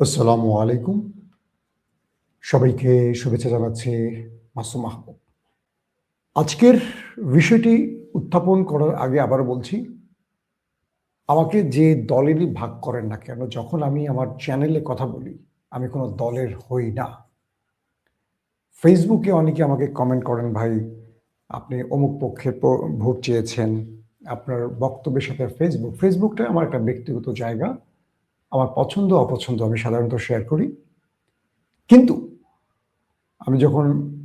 আসসালামু আলাইকুম। সবাইকে শুভেচ্ছা জানাচ্ছি মাসুম মাহমুদ। আজকের বিষয়টি উত্থাপন করার আগে আবার বলছি, আমাকে যে দলেরই ভাগ করেন না কেন, যখন আমি আমার চ্যানেলে কথা বলি, আমি কোনো দলের হই না। ফেসবুকে অনেকে আমাকে কমেন্ট করেন, "ভাই, আপনি অমুক পক্ষের ভোট চেয়েছেন। আপনার বক্তব্যের সাথে ফেসবুকটা আমার একটা ব্যক্তিগত জায়গা। আমার পছন্দ অপছন্দ আমি সাধারণত শেয়ার করি। কিন্তু আমি যখন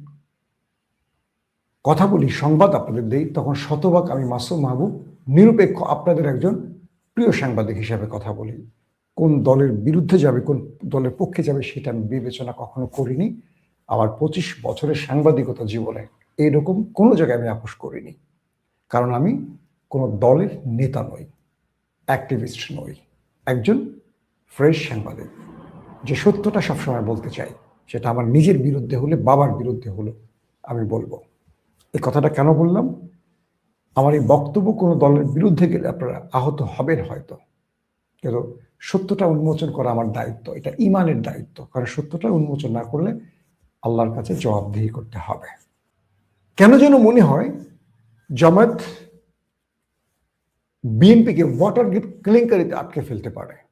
কথা বলি, সংবাদ আপনাদের দেই, তখন শতভাগ আমি মাসুম মাহবুব নিরপেক্ষ আপনাদের একজন প্রিয় সাংবাদিক হিসাবে কথা বলি। কোন দলের বিরুদ্ধে যাবে, কোন দলের পক্ষে যাবে সেটা আমি বিবেচনা কখনো করিনি। আমার ২৫ বছরের সাংবাদিকতা জীবনে এইরকম কোনো জায়গায় আমি আপোস করিনি। কারণ আমি কোনো দলের নেতা নই, অ্যাক্টিভিস্ট নই। একজন ফ্রেশ সাংবাদিক। যে সত্যটা সবসময় বলতে চাই, সেটা আমার নিজের বিরুদ্ধে হলে, বাবার বিরুদ্ধে হলো আমি বলবো। এই কথাটা কেন বললাম? আমার এই বক্তব্য কোনো দলের বিরুদ্ধে গেলে আপনারা আহত হবেন হয়তো। কিন্তু সত্যটা উন্মোচন করা আমার দায়িত্ব। এটা ঈমানের দায়িত্ব। কারণ সত্যটা উন্মোচন না করলে আল্লাহর কাছে জবাবদিহি করতে হবে। কেন যেন মনে হয় জামায়াত বিএনপিকে ওয়াটারগেট কেলেঙ্কারিতে আটকে ফেলতে পারে।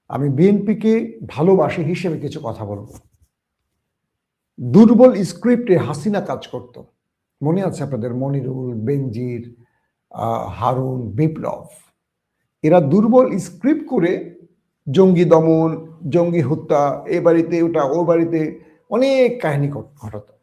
আমি বিএনপিকে ভালোবাসি হিসেবে কিছু কথা বলবো। দুর্বল স্ক্রিপ্টে হাসিনা কাজ করত। মনে আছে আপনাদের? মনিরুল, বেনজির, হারুন, বিপ্লব। এরা দুর্বল স্ক্রিপ্ট করে জঙ্গি দমন, জঙ্গি হত্যা, এ বাড়িতে ওটা, ও বাড়িতে অনেক কাহিনী ঘটাতো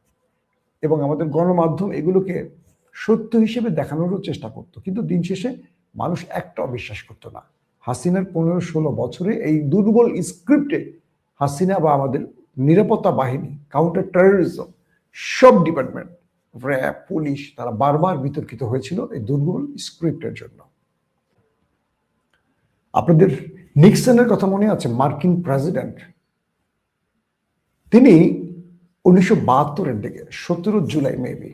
এবং আমাদের গণমাধ্যম এগুলোকে সত্য হিসেবে দেখানোরও চেষ্টা করতো। কিন্তু দিন শেষে মানুষ একটাও বিশ্বাস করতো না। হাসিনার ১৫-১৬ বছরে এই দুর্বল স্ক্রিপ্টে হাসিনা বা আমাদের নিরাপত্তা বাহিনী, কাউন্টার টেরোরিজম, সব ডিপার্টমেন্ট, র্যাব, পুলিশ, তারা বারবার বিতর্কিত হয়েছিল এই দুর্বল স্ক্রিপ্টের জন্য। আপনাদের নিক্সনের কথা মনে আছে? মার্কিন প্রেসিডেন্ট। তিনি ১৯৭২-এর দিকে ১৭ জুলাই মেবি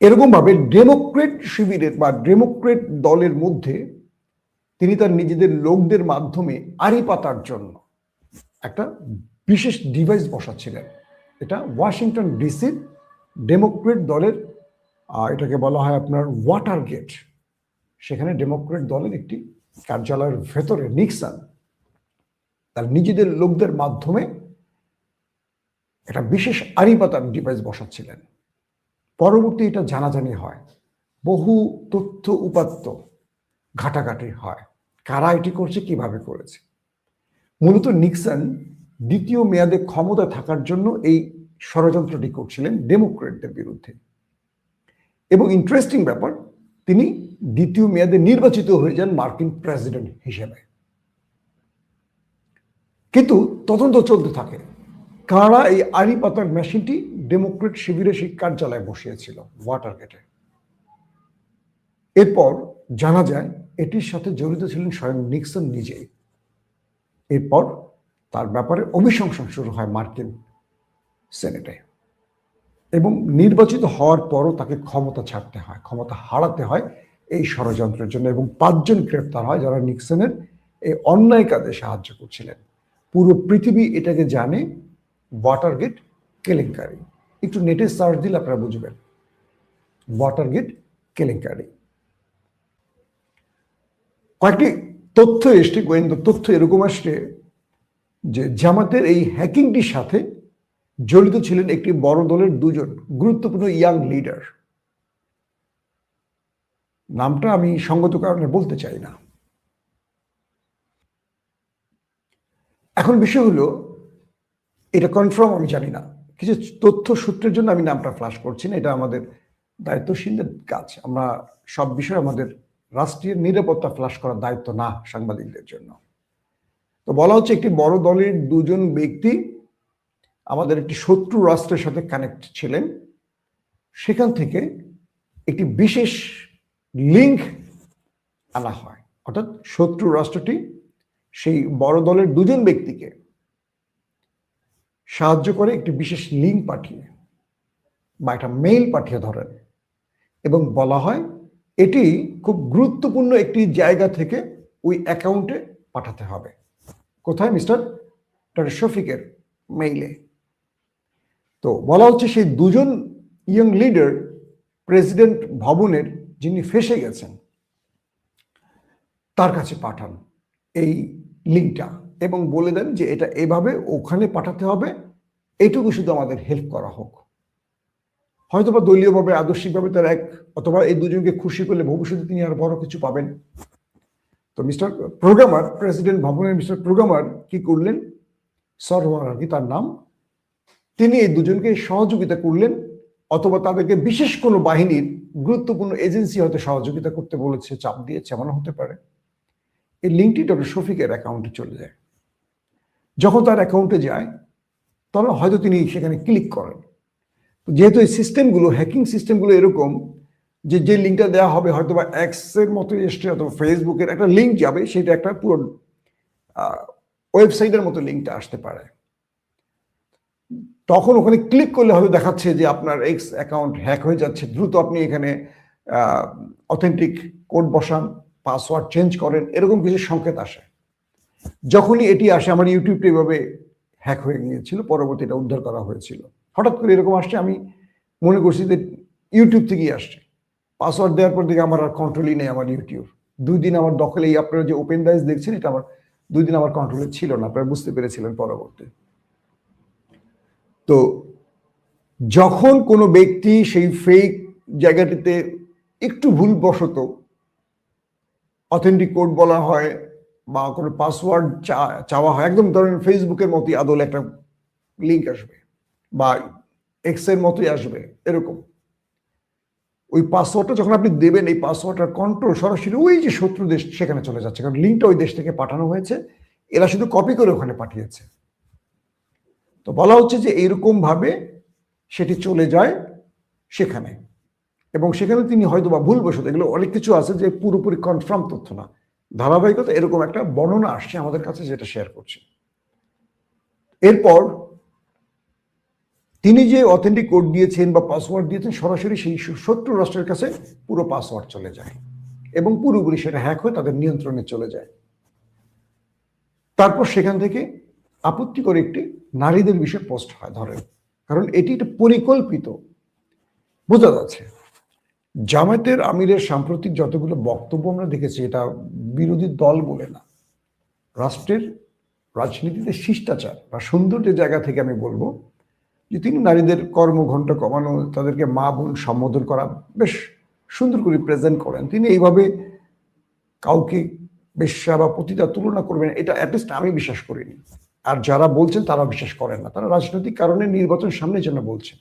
এরকম ভাবে ডেমোক্রেট শিবিরের বা ডেমোক্রেট দলের মধ্যে তিনি তার নিজেদের লোকদের মাধ্যমে আড়ি পাতার জন্য একটা বিশেষ ডিভাইস বসাচ্ছিলেন। এটা ওয়াশিংটন ডিসির ডেমোক্রেট দলের, এটাকে বলা হয় আপনার ওয়াটার গেট। সেখানে ডেমোক্রেট দলের একটি কার্যালয়ের ভেতরে নিক্সন তার নিজেদের লোকদের মাধ্যমে একটা বিশেষ আড়ি পাতার ডিভাইস বসাচ্ছিলেন। পরবর্তী এটা জানাজানি হয়, বহু তথ্য উপাত্ত ঘাটাঘাটি হয়, কারা এটি করছে, কিভাবে করেছে। মূলত নিক্সন দ্বিতীয় মেয়াদে ক্ষমতা থাকার জন্য এই ষড়যন্ত্রটি করছিলেন ডেমোক্রেটদের বিরুদ্ধে। এবং ইন্টারেস্টিং ব্যাপার, তিনি দ্বিতীয় মেয়াদে নির্বাচিত হয়ে যান মার্কিন প্রেসিডেন্ট হিসেবে। কিন্তু তদন্ত চলতে থাকে, কারা এই আড়ি পাতার মেশিনটি ডেমোক্রেট শিবিরে সেই কার্যালয়ে বসিয়েছিল ওয়াটার গেটে। এরপর জানা যায় এটির সাথে জড়িত ছিলেন স্বয়ং নিক্সন নিজেই। এরপর তার ব্যাপারে অভিশংসন শুরু হয় মার্কিন সেনেটে এবং নির্বাচিত হওয়ার পরও তাকে ক্ষমতা ছাড়তে হয়, ক্ষমতা হারাতে হয় এই ষড়যন্ত্রের জন্য এবং ৫ জন গ্রেপ্তার হয় যারা নিক্সনের এই অন্যায় কাজে সাহায্য করছিলেন। পুরো পৃথিবী এটাকে জানে ওয়াটারগেট কেলেঙ্কারি। একটু নেটে সার্চ দিলে আপনারা বুঝবেন ওয়াটারগেট কেলেঙ্কারি। কয়েকটি তথ্য এসছে, গোয়েন্দা তথ্য এরকম আসছে যে জামাতের এই হ্যাকিংটির সাথে জড়িত ছিলেন একটি বড় দলের ২ জন গুরুত্বপূর্ণ ইয়াং লিডার। নামটা আমি সঙ্গত কারণে বলতে চাই না। এখন বিষয় হলো, এটা কনফার্ম আমি জানি না, কিছু তথ্য সূত্রের জন্য আমি নামটা ফ্লাশ করছি না। এটা আমাদের দায়িত্বশীলদের কাজ। আমরা সব বিষয়ে আমাদের রাষ্ট্রীয় নিরাপত্তা ফ্লাশ করার দায়িত্ব না সাংবাদিকদের জন্য। তো বলা হচ্ছে একটি বড় দলের ২ জন ব্যক্তি আমাদের একটি শত্রু রাষ্ট্রের সাথে কানেক্ট ছিলেন। সেখান থেকে একটি বিশেষ লিঙ্ক আনা হয়, অর্থাৎ শত্রু রাষ্ট্রটি সেই বড় দলের ২ জন ব্যক্তিকে সাহায্য করে একটি বিশেষ লিঙ্ক পাঠিয়ে বা একটা মেইল পাঠিয়ে ধরেন এবং বলা হয় এটি খুব গুরুত্বপূর্ণ একটি জায়গা থেকে ওই অ্যাকাউন্টে পাঠাতে হবে। কোথায়? মিস্টার ডক্টর শফিকের মেইলে। তো বলা হচ্ছে সেই দুজন ইয়ং লিডার প্রেসিডেন্ট ভবনের যিনি ফেঁসে গেছেন তার কাছে পাঠান এই লিঙ্কটা এবং বলে দেন যে এটা এভাবে ওখানে পাঠাতে হবে, এইটুকু শুধু আমাদের হেল্প করা হোক। হয়তোবা দলীয়ভাবে আদর্শিকভাবে তার এক, অথবা এই দুজনকে খুশি করলে ভবিষ্যতে তিনি আর বড় কিছু পাবেন। তো মিস্টার প্রোগ্রামার, প্রেসিডেন্ট ভবনের মিস্টার প্রোগ্রামার কি করলেন, সরওয়ার আর কি তার নাম, তিনি এই দুজনকে সহযোগিতা করলেন, অথবা তাদেরকে বিশেষ কোনো বাহিনীর গুরুত্বপূর্ণ এজেন্সি হয়তো সহযোগিতা করতে বলেছে, চাপ দিয়েছে, এমন হতে পারে। এই লিঙ্কটি ডক্টর শফিকের অ্যাকাউন্টে চলে যায়। যখন তার অ্যাকাউন্টে যায় তখন হয়তো তিনি সেখানে ক্লিক করেন। যেহেতু এই সিস্টেমগুলো, হ্যাকিং সিস্টেমগুলো এরকম যে যে লিঙ্কটা দেওয়া হবে হয়তো বা এক্সের মতো এসছে অথবা ফেসবুকের একটা লিঙ্ক যাবে, সেটা একটা পুরো ওয়েবসাইটের মতো লিঙ্কটা আসতে পারে। তখন ওখানে ক্লিক করলে হয়তো দেখাচ্ছে যে আপনার এক্স অ্যাকাউন্ট হ্যাক হয়ে যাচ্ছে, দ্রুত আপনি এখানে অথেন্টিক কোড বসান, পাসওয়ার্ড চেঞ্জ করেন, এরকম কিছু সংকেত আসে। যখনই এটি আসে, আমার ইউটিউবটা এভাবে হ্যাক হয়ে গিয়েছিল, পরবর্তী এটা উদ্ধার করা হয়েছিল। হঠাৎ করে এরকম আসছে, আমি মনে করছি যে ইউটিউব থেকেই আসছে। পাসওয়ার্ড দেওয়ার পর দিকে আমার আর কন্ট্রোলই নেই আমার ইউটিউব। 2 দিন আমার দখলে, এই আপনারা যে ওপেন দাইস দেখছেন, এটা আমার 2 দিন আমার কন্ট্রোলে ছিল না, আপনারা বুঝতে পেরেছিলেন পরবর্তী। তো যখন কোনো ব্যক্তি সেই ফেক জায়গাটিতে একটু ভুলবশত অথেন্টিক কোড বলা হয় বা কোনো পাসওয়ার্ড চাওয়া হয়, একদম ধরেন ফেসবুকের মতোই আদল একটা লিঙ্ক আসবে বা এক্সের মতোই আসবে, এরকম ওই পাসওয়ার্ডটা যখন আপনি দেবেন, এই পাসওয়ার্ডটার কন্ট্রোল সরাসরি ওই যে শত্রু দেশ সেখানে চলে যাচ্ছে, কারণ লিঙ্কটা ওই দেশ থেকে পাঠানো হয়েছে, এরা শুধু কপি করে ওখানে পাঠিয়েছে। তো বলা হচ্ছে যে এইরকম ভাবে সেটি চলে যায় সেখানে, এবং সেখানে তিনি হয়তো বা ভুলবশত, এগুলো অনেক কিছু আছে যে পুরোপুরি কনফার্ম তথ্য না, ধারাবাহিকতা এরকম একটা বর্ণনা আসছে আমাদের কাছে, যেটা শেয়ার করছি। এরপর তিনি যে অথেন্টিক কোড দিয়েছেন বা পাসওয়ার্ড দিয়েছেন, সরাসরি সেই শত্রু রাষ্ট্রের কাছে পুরো পাসওয়ার্ড চলে যায় এবং পুরোপুরি সেটা হ্যাক হয়ে তাদের নিয়ন্ত্রণে চলে যায়। তারপর সেখান থেকে আপত্তিকর একটি নারীদের বিষয়ে পোস্ট হয়, ধরেন, কারণ এটি একটা পরিকল্পিত, বোঝা যাচ্ছে। জামায়াতের আমিরের সাম্প্রতিক যতগুলো বক্তব্য আমরা দেখেছি, এটা বিরোধী দল বলে না, রাষ্ট্রের রাজনীতিতে শিষ্টাচার বা সৌন্দর্যের জায়গা থেকে আমি বলবো যে তিনি নারীদের কর্মঘণ্টা কমানো, তাদেরকে মা বোন সম্বোধন করা বেশ সুন্দর করে প্রেজেন্ট করেন। তিনি এইভাবে কাউকে বেশ্যা বা পতিতা তুলনা করবেন, এটা অ্যাটলিস্ট আমি বিশ্বাস করিনি। আর যারা বলছেন তারা বিশ্বাস করেন না, তারা রাজনৈতিক কারণে নির্বাচন সামনের জন্য বলছেন।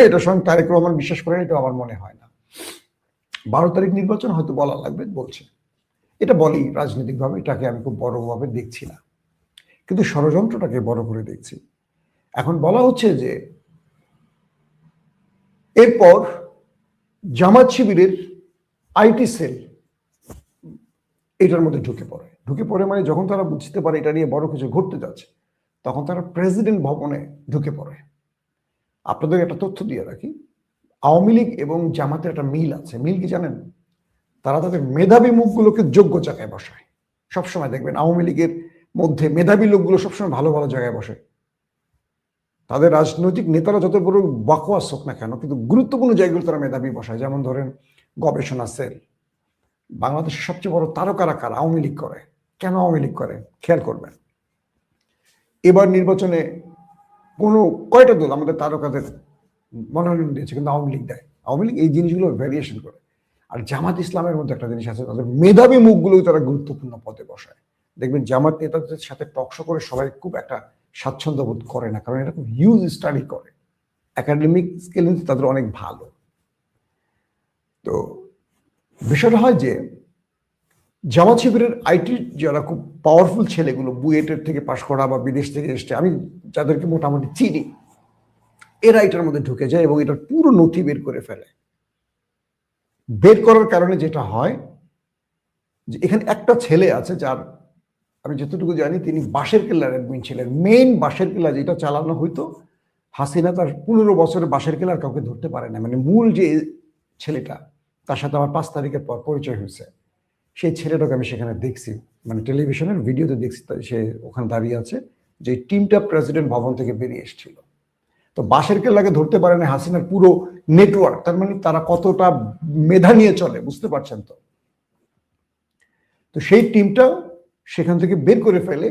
এটা স্বয়ং তারেক রহমান বিশ্বাস করেন, এটা আমার মনে হয় না। 12 তারিখ নির্বাচন, হয়তো বলা লাগবে, বলছে। এটা বলি রাজনৈতিকভাবে, এটাকে আমি খুব বড়ভাবে দেখছি না, কিন্তু ষড়যন্ত্রটাকে বড় করে দেখছি। এখন বলা হচ্ছে যে এরপর জামাত শিবিরের আইটি সেল এটার মধ্যে ঢুকে পড়ে মানে যখন তারা বুঝতে পারে এটা নিয়ে বড় কিছু ঘটতে যাচ্ছে, তখন তারা প্রেসিডেন্ট ভবনে ঢুকে পড়ে। আপনাদের একটা তথ্য দিয়ে রাখি, আওয়ামী লীগ এবং জামাতের একটা মিল আছে। মিল কি জানেন? তারা তাদের মেধাবী মুখগুলোকে যোগ্য জায়গায় বসায়। সবসময় দেখবেন আওয়ামী লীগের মধ্যে মেধাবী লোকগুলো সবসময় ভালো ভালো জায়গায় বসে। তাদের রাজনৈতিক নেতারা যত বড় বাকওয়াস হোক না কেন, কিন্তু গুরুত্বপূর্ণ জায়গাগুলো তারা মেধাবী বসায়। যেমন ধরেন গবেষণা সেল। বাংলাদেশের সবচেয়ে বড় তারকারা কারা? আওয়ামী লীগ করে। কেন আওয়ামী লীগ করে খেয়াল করবেন। এবার নির্বাচনে কয়টা দল আমাদের তারকাদের মনোনয়ন দিয়েছে, কিন্তু আওয়ামী লীগ দেয়। আওয়ামী লীগ এই জিনিসগুলো ভ্যারিয়েশন করে। আর জামাত ইসলামের মধ্যে একটা জিনিস আছে, তাদের মেধাবী মুখগুলোই তারা গুরুত্বপূর্ণ পদে বসায়। দেখবেন জামাত নেতাদের সাথে টকশো করে সবাই খুব একটা স্বাচ্ছন্দ্য বোধ করে না, কারণ এরকম হিউজ স্টাডি করে, একাডেমিক স্কেলে তাদের অনেক ভালো। তো বিষয়টা হয় যে জামাত শিবিরের আইটি যারা খুব পাওয়ারফুল ছেলেগুলো, বুয়েটের থেকে পাশ করা বা বিদেশ থেকে এসছে, আমি যাদেরকে মোটামুটি চিনি, এরা এটার মধ্যে ঢুকে যায় এবং এটার পুরো নথি বের করে ফেলে। বের করার কারণে যেটা হয় যে এখানে একটা ছেলে আছে যার, আমি যতটুকু জানি, তিনি বাঁশের কেল্লার অ্যাডমিন ছিলেন। মেইন বাঁশের কেল্লা যেটা চালানো হইতো, হাসিনা তার 15 বছরে বাঁশের কেল্লার কাউকে ধরতে পারে না, মানে মূল যে ছেলেটা, তার সাথে আমার 5 তারিখের পর পরিচয় হয়েছে। সেই ছেলেটাকে আমি সেখানে দেখছি, মানে টেলিভিশনের ভিডিওতে দেখছি, সে ওখানে দাঁড়িয়ে আছে, যে টিমটা প্রেসিডেন্ট ভবন থেকে বেরিয়ে এসেছিল। তো বাঁশের কেল্লাকে ধরতে পারে না হাসিনার পুরো নেটওয়ার্ক, তার মানে তারা কতটা মেধা নিয়ে চলে বুঝতে পারছেন তো। তো সেই টিমটা সেখান থেকে বের করে ফেলে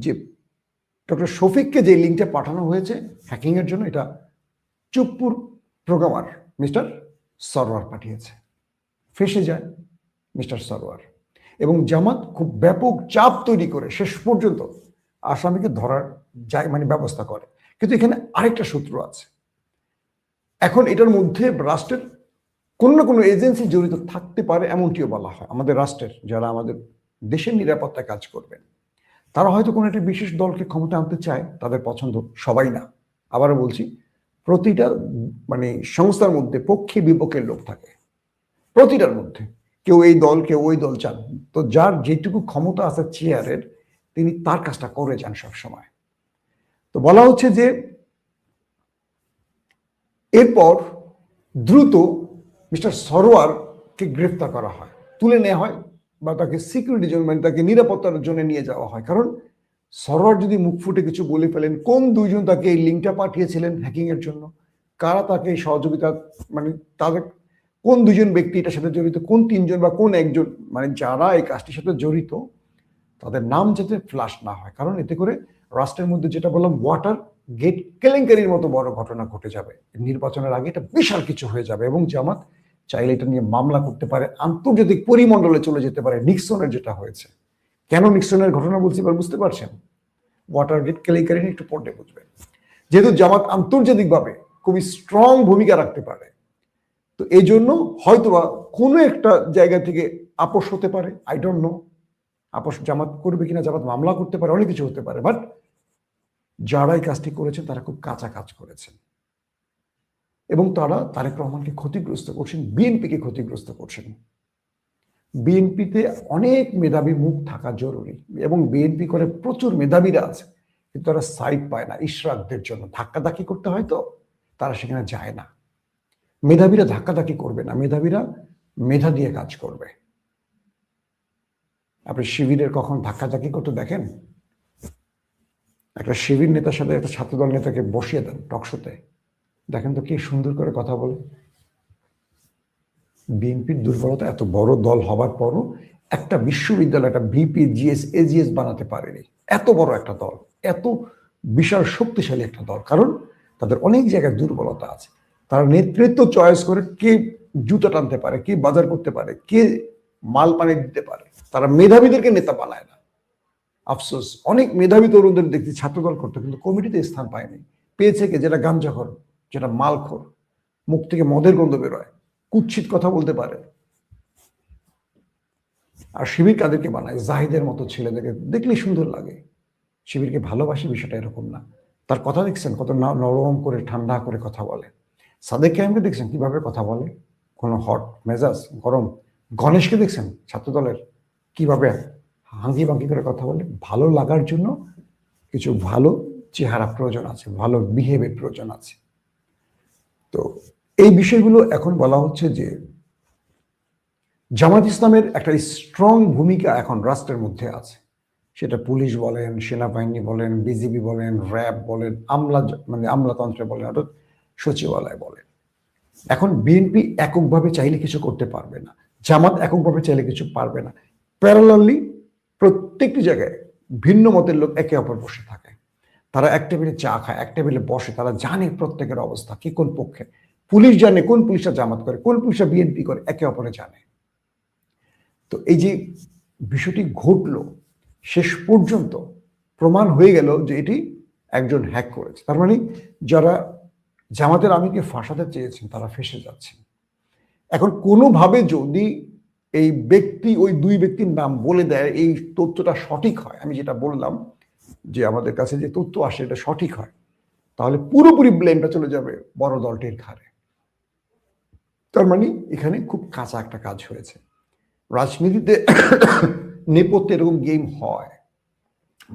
যে ডক্টর শফিককে যে লিঙ্কটা পাঠানো হয়েছে হ্যাকিং এর জন্য, এটা চুপ্পুর প্রোগ্রামার মিস্টার সরওয়ার পাঠিয়েছে। ফেসে যায় মিস্টার সরওয়ার, এবং জামাত খুব ব্যাপক চাপ তৈরি করে শেষ পর্যন্ত আসামিকে ধরার যায় মানে ব্যবস্থা করে। কিন্তু এখানে আরেকটা সূত্র আছে, এখন এটার মধ্যে রাষ্ট্রের কোনো না কোনো এজেন্সি জড়িত থাকতে পারে এমনটিও বলা হয়। আমাদের রাষ্ট্রের যারা আমাদের দেশের নিরাপত্তায় কাজ করবেন, তারা হয়তো কোনো একটা বিশেষ দলকে ক্ষমতা আনতে চায়, তাদের পছন্দ সবাই না। আবারও বলছি, প্রতিটা মানে সংস্থার মধ্যে পক্ষে বিপক্ষের লোক থাকে, প্রতিটার মধ্যে কেউ এই দল কেউ ওই দল চান। তো যার যেটুকু ক্ষমতা আছে চেয়ারের, তিনি তার কাজটা করে যান সব সময়। তো বলা হচ্ছে যে এরপর দ্রুত মিস্টার সরোয়ারকে গ্রেফতার করা হয়, তুলে নেওয়া হয়, বা তাকে সিকিউরিটির জন্য মানে তাকে নিরাপত্তার জন্য নিয়ে যাওয়া হয়। কারণ সরোয়ার যদি মুখ ফুটে কিছু বলে ফেলেন, কোন দুইজন তাকে এই লিঙ্কটা পাঠিয়েছিলেন হ্যাকিং এর জন্য, কারা তাকে সহযোগিতা, মানে তাদের কোন দুজন ব্যক্তি এটার সাথে জড়িত, কোন তিনজন বা কোন একজন, মানে যারা এই কাজটির সাথে জড়িত, তাদের নাম যাতে ফ্লাশ না হয়। কারণ এতে করে রাষ্ট্রের মধ্যে যেটা বললাম ওয়াটার গেট কেলেঙ্কারির মতো বড় ঘটনা ঘটে যাবে, নির্বাচনের আগে এটা বিশাল কিছু হয়ে যাবে। এবং জামাত চাইলে এটা নিয়ে মামলা করতে পারে, আন্তর্জাতিক পরিমণ্ডলে চলে যেতে পারে, নিক্সনের যেটা হয়েছে। কেন নিক্সনের ঘটনা বলছি এবার বুঝতে পারছেন? ওয়াটার গেট কেলেঙ্কারি একটু পড়তে বুঝবেন। যেহেতু জামাত আন্তর্জাতিকভাবে খুবই স্ট্রং ভূমিকা রাখতে পারে, তো এই জন্য হয়তোবা কোনো একটা জায়গা থেকে আপোষ হতে পারে, আই ডোন্ট নো। আপোষ জামাত করবে কিনা, জামাত মামলা করতে পারে, অনেক কিছু হতে পারে। বাট যারা এই কাজটি করেছেন তারা খুব কাঁচা কাজ করেছেন, এবং তারা তারেক রহমানকে ক্ষতিগ্রস্ত করছেন, বিএনপিকে ক্ষতিগ্রস্ত করছেন। বিএনপিতে অনেক মেধাবী মুখ থাকা জরুরি, এবং বিএনপি করে প্রচুর মেধাবীরা আছে, কিন্তু তারা সাইড পায় না ইশরাকদের জন্য। ধাক্কাধাক্কি করতে হয়, তো তারা সেখানে যায় না। মেধাবীরা ধাক্কাধাক্কি করবে না, মেধাবীরা মেধা দিয়ে কাজ করবে। আপনি শিবিরের কখন ধাক্কাধাক্কি করতে দেখেন? একটা শিবির নেতার সাথে একটা ছাত্রদল নেতাকে বসিয়ে দেন টকশোতে, দেখেন তো কি সুন্দর করে কথা বলে। বিএনপির দুর্বলতা, এত বড় দল হবার পরও একটা বিশ্ববিদ্যালয়, একটা ভিপি জিএস এজিএস বানাতে পারেনি। এত বড় একটা দল, এত বিশাল শক্তিশালী একটা দল, কারণ তাদের অনেক জায়গায় দুর্বলতা আছে। তারা নেতৃত্ব চয়েস করে, কে জুতা টানতে পারে, কে বাজার করতে পারে, কে মাল পানি দিতে পারে। তারা মেধাবীদেরকে নেতা বানায় না। আফসোস, অনেক মেধাবী তরুণদের দেখছি ছাত্রদল করতে, কিন্তু কমিটিতে স্থান পায়নি। পেয়েছে কে? যেটা গাঞ্জাখোর, যেটা মালখোর, মুখ থেকে মদের গন্ধ বেরোয়, কুৎসিত কথা বলতে পারে। আর শিবির কাদেরকে বানায়? জাহিদের মতো ছেলেদেরকে দেখলেই সুন্দর লাগে। শিবিরকে ভালোবাসি বিষয়টা এরকম না। তার কথা দেখছেন কত নরম করে ঠান্ডা করে কথা বলে। সাদেক কায়েমকে দেখছেন কিভাবে কথা বলে, কোনো হট মেজাজ গরম। গণেশকে দেখছেন ছাত্রদলের কিভাবে হাঙ্গি ভাঙ্গি করে কথা বলে। ভালো লাগার জন্য কিছু ভালো চেহারা প্রয়োজন আছে, ভালো বিহেভিয়ার প্রয়োজন আছে। তো এই বিষয়গুলো এখন বলা হচ্ছে যে জামাত ইসলামের একটা স্ট্রং ভূমিকা এখন রাষ্ট্রের মধ্যে আছে। সেটা পুলিশ বলেন, সেনাবাহিনী বলেন, বিজিবি বলেন, র্যাব বলেন, আমলাতন্ত্রে বলেন, অর্থাৎ সচিবালয় বলেন। এখন বিএনপি এককভাবে চাইলে কিছু করতে পারবে না, জামাত এককভাবে চাইলে কিছু পারবে না। প্যারালালি প্রত্যেকটি জায়গায় ভিন্ন মতের লোক একে অপর বসে থাকে। তারা এক টেবিলে চা খায়, এক টেবিলে বসে, তারা জানে প্রত্যেকের অবস্থা কি, কোন পক্ষে। পুলিশ জানে কোন পুলিশটা জামাত করে, কোন পুলিশটা বিএনপি করে, একে অপরে জানে। তো এই যে বিষয়টি ঘটলো, শেষ পর্যন্ত প্রমাণ হয়ে গেল যে এটি একজন হ্যাক করেছে। তার মানে যারা জামাতের আমিরকে ফাঁসাতে চেয়েছেন তারা ফেঁসে যাচ্ছেন। এখন কোনোভাবে যদি এই ব্যক্তি, ওই দুই ব্যক্তির নাম বলে দেয়, এই তথ্যটা সঠিক হয়, আমি যেটা বললাম যে আমাদের কাছে যে তথ্য আসে এটা সঠিক হয়, তাহলে পুরোপুরি ব্লেমটা চলে যাবে বড় দলটির ঘাড়ে। তার মানে এখানে খুব কাঁচা একটা কাজ হয়েছে। রাজনীতিতে নেপথ্যে এরকম গেম হয়,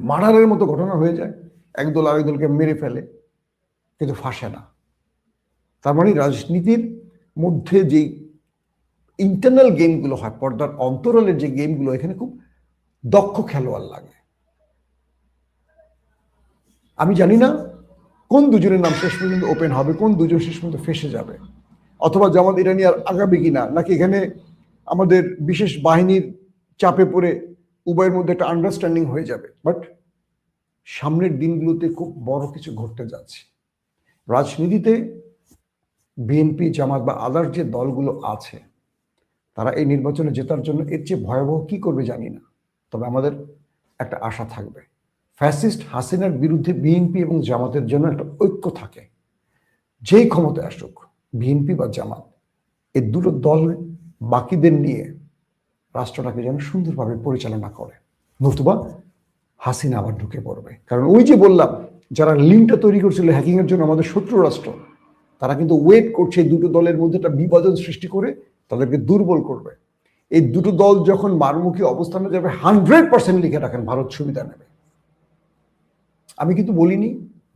মার্ডারের মতো ঘটনা হয়ে যায়, একদল আরেক দলকে মেরে ফেলে, কিন্তু ফাঁসে না। তার মানে রাজনীতির মধ্যে যেই ইন্টারনাল গেমগুলো হয়, পর্দার অন্তরালের যে গেমগুলো, এখানে খুব দক্ষ খেলোয়াড় লাগে। আমি জানি না কোন দুজনের নাম শেষ পর্যন্ত ওপেন হবে, কোন দুজন শেষ পর্যন্ত ফেসে যাবে, অথবা জামাত ইরানি আর আগাবে কিনা, নাকি এখানে আমাদের বিশেষ বাহিনীর চাপে পড়ে উভয়ের মধ্যে একটা আন্ডারস্ট্যান্ডিং হয়ে যাবে। বাট সামনের দিনগুলোতে খুব বড় কিছু ঘটতে যাচ্ছে। রাজনীতিতে বিএনপি, জামাত বা আদার্স যে দলগুলো আছে, তারা এই নির্বাচনে জেতার জন্য এর চেয়ে ভয়াবহ কি করবে জানি না, তবে আমাদের একটা আশা থাকবে। ফ্যাসিস্ট হাসিনার বিরুদ্ধে বিএনপি এবং জামাতের জন্য একটা ঐক্য থাকে। যেই ক্ষমতায় আসুক, বিএনপি বা জামাত, এই দুটো দল বাকিদের নিয়ে রাষ্ট্রটাকে যেন সুন্দরভাবে পরিচালনা করে, নতুবা হাসিনা আবার ঢুকে পড়বে। কারণ ওই যে বললাম, যারা লিঙ্কটা তৈরি করছিল হ্যাকিং এর জন্য আমাদের শত্রু রাষ্ট্র, তারা কিন্তু ওয়েট করছে এই দুটো দলের মধ্যে একটা বিভাজন সৃষ্টি করে তাদেরকে দুর্বল করবে। এই দুটো দল যখন মারমুখী অবস্থানে যাবে, 100% লিখে রাখেন ভারত সুবিধা নেবে। আমি কিন্তু বলিনি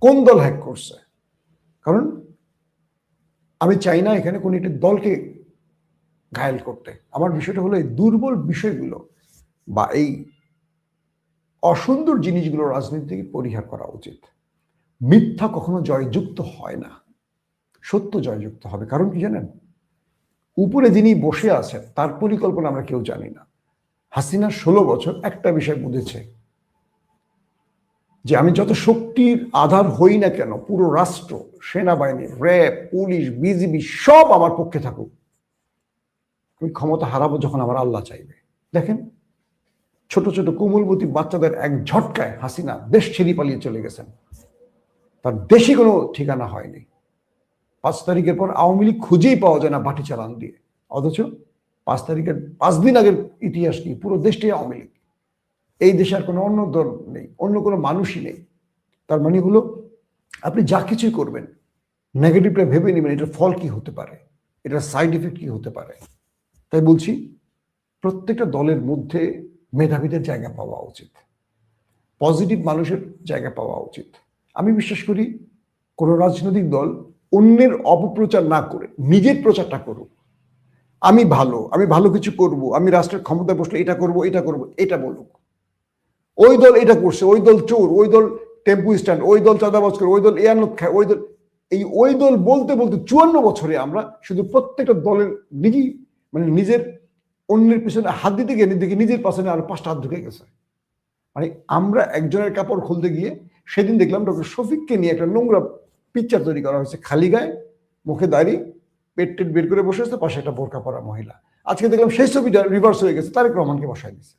কোন দল হ্যাক করছে, কারণ আমি চাই না এখানে কোন একটি দলকে ঘায়েল করতে। আমার বিষয়টা হলো এই দুর্বল বিষয়গুলো বা এই অসুন্দর জিনিসগুলো রাজনীতি থেকে পরিহার করা উচিত। মিথ্যা কখনো জয়যুক্ত হয় না, সত্য জয়যুক্ত হবে। কারণ কি জানেন, উপরে যিনি বসে আছেন তার পরিকল্পনা আমরা কেউ জানি না। হাসিনা 16 বছর একটা বিষয় বুঝেছে, যে আমি যত শক্তির আধার হই না কেন, পুরো রাষ্ট্র, সেনাবাহিনী, র্যাব, পুলিশ, বিজিবি সব আমার পক্ষে থাকুক, আমি ক্ষমতা হারাবো যখন আমার আল্লাহ চাইবে। দেখেন, ছোট ছোট কোমলবতী বাচ্চাদের এক ঝটকায় হাসিনা দেশ ছেড়ে পালিয়ে চলে গেছেন, তার দেশে কোনো ঠিকানা হয়নি। 5 তারিখের পর আওয়ামী লীগ খুঁজেই পাওয়া যায় না বাটি চালান দিয়ে, অথচ 5 তারিখের 5 দিন আগের ইতিহাস কি, পুরো দেশটাই আওয়ামী লীগ। এই দেশে আর কোনো অন্য দল নেই, অন্য কোনো মানুষই নেই। তার মানে হলো, আপনি যা কিছুই করবেন নেগেটিভটা ভেবে নেবেন এটার ফল কি হতে পারে, এটার সাইড ইফেক্ট কি হতে পারে। তাই বলছি, প্রত্যেকটা দলের মধ্যে মেধাবীদের জায়গা পাওয়া উচিত, পজিটিভ মানুষের জায়গা পাওয়া উচিত। আমি বিশ্বাস করি কোনো রাজনৈতিক দল অন্যের অপপ্রচার না করে নিজের প্রচারটা করুক। আমি ভালো কিছু করব, আমি রাষ্ট্রের ক্ষমতায় বসলে এটা করব, এটা বলুক। ওই দল এটা করছে, ওই দল চোর, ওই দল টেম্পু স্ট্যান্ড, ওই দল চাঁদাবাজ করে, ওই দল এয়ানত খায়, ওই দল বলতে বলতে 54 বছরে আমরা শুধু প্রত্যেকটা দলের নিজের অন্যের পিছনে হাত দিতে গিয়ে দেখি নিজের পাশে আরো 5টা হাত ঢুকে গেছে। মানে আমরা একজনের কাপড় খুলতে গিয়ে সেদিন দেখলাম ডক্টর শফিককে নিয়ে একটা নোংরা পিকচার তৈরি করা হয়েছে, খালি গায়ে, মুখে দাড়ি, পেট টেট বের করে বসে আছে, পাশে একটা বোরকা পরা মহিলা। আজকে দেখলাম সেই ছবিটা রিভার্স হয়ে গেছে, তারেক রহমানকে বসাই দিচ্ছে।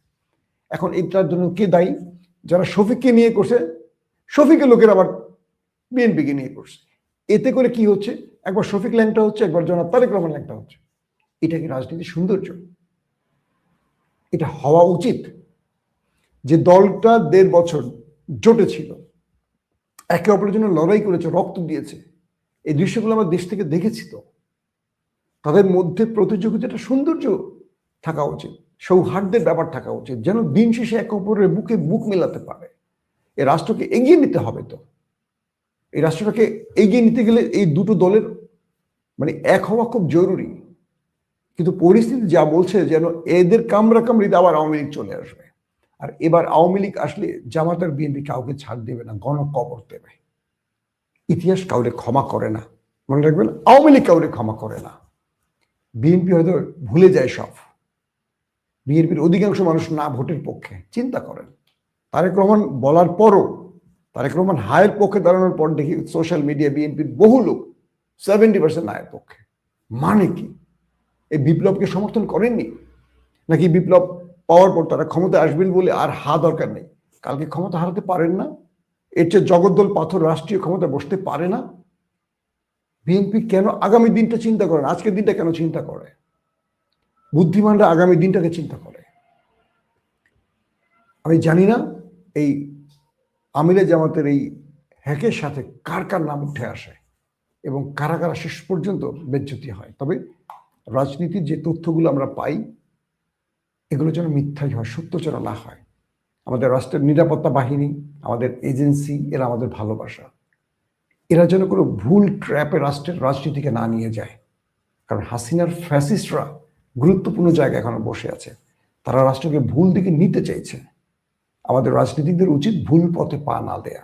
এখন এটার জন্য কে দায়ী? যারা শফিককে নিয়ে করছে, শফিকের লোকের আবার বিএনপিকে নিয়ে করছে। এতে করে কি হচ্ছে, একবার শফিক ল্যাংটা হচ্ছে, একবার জনাব তারেক রহমান ল্যাংটা হচ্ছে। এটা কি রাজনীতির সৌন্দর্য? এটা হওয়া উচিত। যে দলটা 1.5 বছর জোটে ছিল, একে অপরের জন্য লড়াই করেছে, রক্ত দিয়েছে, এই দৃশ্যগুলো আমরা দেশ থেকে দেখেছি। তো তাদের মধ্যে প্রতিযোগিতাটা সৌন্দর্য থাকা উচিত, সৌহার্দ্যের ব্যাপার থাকা উচিত, যেন দিন শেষে একে অপরের বুকে বুক মেলাতে পারে। এই রাষ্ট্রকে এগিয়ে নিতে হবে। তো এই রাষ্ট্রটাকে এগিয়ে নিতে গেলে এই দুটো দলের এক হওয়া খুব জরুরি। কিন্তু পরিস্থিতি যা বলছে, যেন এদের কামড়িতে আবার আওয়ামী লীগ চলে আসবে। আর এবার আওয়ামী লীগ আসলে জামাত আর বিএনপি কাউকে ছাড় দেবে না, গণকবর দেবে। ইতিহাস কাউরে ক্ষমা করে না, মনে রাখবেন, আওয়ামী লীগ কাউরে ক্ষমা করে না। বিএনপি হয়তো ভুলে যায় সব, বিএনপির অধিকাংশ মানুষ না ভোটের পক্ষে। চিন্তা করেন, তারেক রহমান বলার পরও, তারেক রহমান হায়ের পক্ষে দাঁড়ানোর পর দেখি সোশ্যাল মিডিয়া বিএনপির বহু লোক 70% নায়ের পক্ষে। মানে কি, এই বিপ্লবকে সমর্থন করেননি? নাকি বিপ্লব পাওয়ার পর তারা ক্ষমতা আসবেন বলে আর দরকার নেই, কালকে ক্ষমতা হারাতে পারেন না? এর চেয়ে জগদ্দল পাথর রাষ্ট্রীয় ক্ষমতা বসতে পারে না? বিএনপি কেন আগামী দিনটা চিন্তা করে না? আজকের দিনটা কেন চিন্তা করে? বুদ্ধিমানরা আগামী দিনটাকে চিন্তা করে। আমি জানি না এই আমিরে জামাতের এই হ্যাকের সাথে কার কার নাম উঠে আসে এবং কারা কারা শেষ পর্যন্ত বেজ্জতি হয়। তবে রাজনীতির যে তথ্যগুলো আমরা পাই, এগুলো যেন মিথ্যাই হয়, সত্য যেন না হয়। আমাদের রাষ্ট্রের নিরাপত্তা বাহিনী, আমাদের এজেন্সি, এরা আমাদের ভালোবাসা, এরা যেন কোনো ভুল ট্র্যাপে রাষ্ট্রের রাজনীতিকে না নিয়ে যায়। কারণ হাসিনার ফ্যাসিস্টরা গুরুত্বপূর্ণ জায়গায় এখনো বসে আছে। তারা রাষ্ট্রকে ভুল দিকে নিতে চাইছে। আমাদের রাজনীতিকদের উচিত ভুল পথে পা না দেয়া।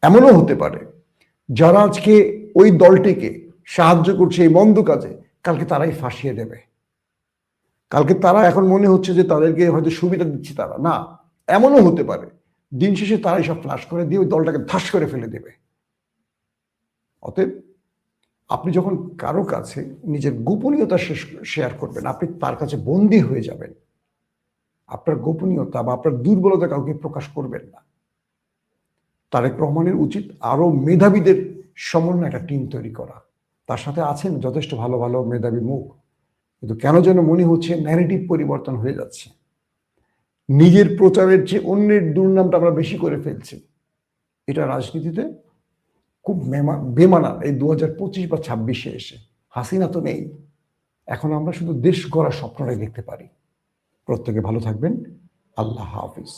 এমনও হতে পারে যারা আজকে ওই দলটিকে সাহায্য করছে এই মন্দ কাজে, কালকে তারাই ফাঁসিয়ে দেবে। কালকে তারা এখন মনে হচ্ছে যে তাদেরকে হয়তো সুবিধা দিচ্ছে, তারা না, এমনও হতে পারে দিন শেষে তারাই সব ফ্লাশ করে দিয়ে ওই দলটাকে ধাস করে ফেলে দেবে। অতএব আপনি যখন কারো কাছে নিজের গোপনীয়তা শেয়ার করবেন, আপনি তার কাছে বন্দী হয়ে যাবেন। আপনার গোপনীয়তা বা আপনার দুর্বলতা কাউকে প্রকাশ করবেন না। তারেক রহমানের উচিত আরো মেধাবীদের সমন্বয়ে একটা টিম তৈরি করা। তার সাথে আছেন যথেষ্ট ভালো ভালো মেধাবী মুখ, কিন্তু কেন যেন মনে হচ্ছে ন্যারেটিভ পরিবর্তন হয়ে যাচ্ছে। নিজের প্রচারের চেয়ে অন্যের দুর্নামটা আমরা বেশি করে ফেলছি। এটা রাজনীতিতে খুব বেমানান। এই 2025 বা 26-এ এসে হাসিনা তো নেই, এখন আমরা শুধু দেশ গড়ার স্বপ্নটাই দেখতে পারি। প্রত্যেকে ভালো থাকবেন। আল্লাহ হাফিজ।